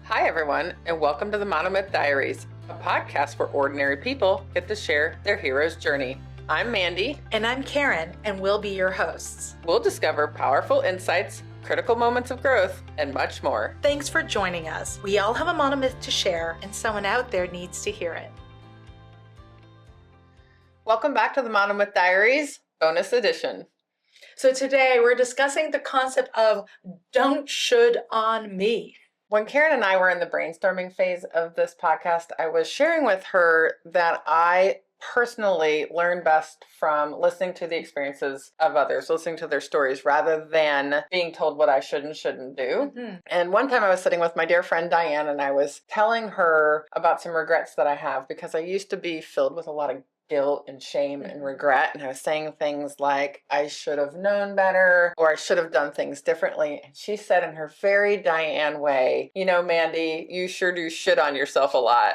Hi, everyone, and welcome to the Monomyth Diaries, a podcast where ordinary people get to share their hero's journey. I'm Mandi. And I'm Karen, and we'll be your hosts. We'll discover powerful insights, critical moments of growth, and much more. Thanks for joining us. We all have a monomyth to share, and someone out there needs to hear it. Welcome back to the Monomyth Diaries, bonus edition. So today we're discussing the concept of don't should on me. When Karen and I were in the brainstorming phase of this podcast, I was sharing with her that I personally learn best from listening to the experiences of others, listening to their stories, rather than being told what I should and shouldn't do. Mm-hmm. And one time I was sitting with my dear friend Diane, and I was telling her about some regrets that I have, because I used to be filled with a lot of guilt and shame and regret. And I was saying things like, I should have known better, or I should have done things differently. And she said in her very Diane way, you know, Mandi, you sure do shit on yourself a lot.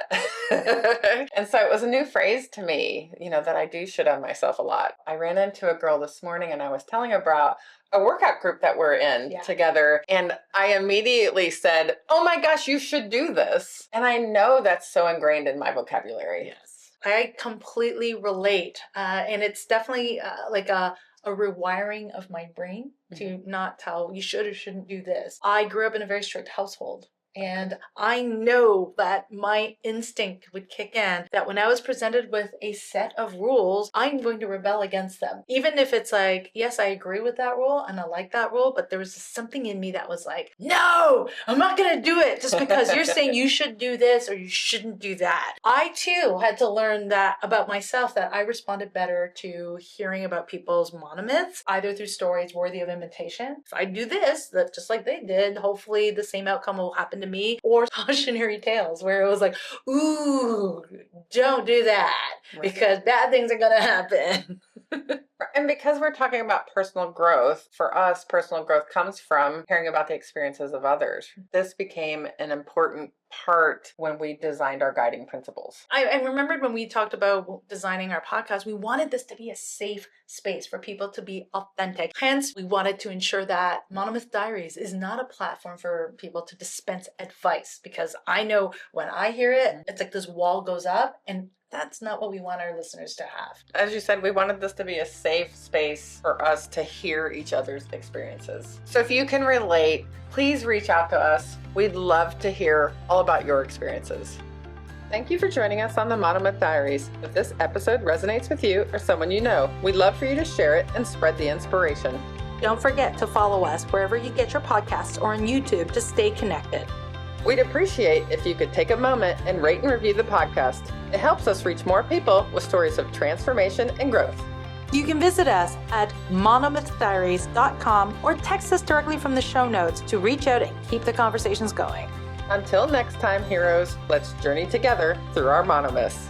And so it was a new phrase to me, you know, that I do shit on myself a lot. I ran into a girl this morning and I was telling her about a workout group that we're in together. And I immediately said, oh my gosh, you should do this. And I know that's so ingrained in my vocabulary. Yes. I completely relate. And it's definitely like a rewiring of my brain to not tell you should or shouldn't do this. I grew up in a very strict household. And I know that my instinct would kick in, that when I was presented with a set of rules, I'm going to rebel against them. Even if it's like, yes, I agree with that rule and I like that rule, but there was something in me that was like, no, I'm not going to do it just because you're saying you should do this or you shouldn't do that. I too had to learn that about myself, that I responded better to hearing about people's monomyths, either through stories worthy of imitation. If I do this, that just like they did, hopefully the same outcome will happen to me, or cautionary tales where it was like, ooh, don't do that because bad things are gonna happen. And because we're talking about personal growth, for us, personal growth comes from hearing about the experiences of others. This became an important part when we designed our guiding principles. I remembered when we talked about designing our podcast, we wanted this to be a safe space for people to be authentic. Hence, we wanted to ensure that Monomyth Diaries is not a platform for people to dispense advice, because I know when I hear it, it's like this wall goes up, and that's not what we want our listeners to have. As you said, we wanted this to be a safe space for us to hear each other's experiences. So if you can relate, please reach out to us. We'd love to hear all about your experiences. Thank you for joining us on the Monomyth Diaries. If this episode resonates with you or someone you know, we'd love for you to share it and spread the inspiration. Don't forget to follow us wherever you get your podcasts or on YouTube to stay connected. We'd appreciate if you could take a moment and rate and review the podcast. It helps us reach more people with stories of transformation and growth. You can visit us at monomythdiaries.com or text us directly from the show notes to reach out and keep the conversations going. Until next time, heroes, let's journey together through our monomyths.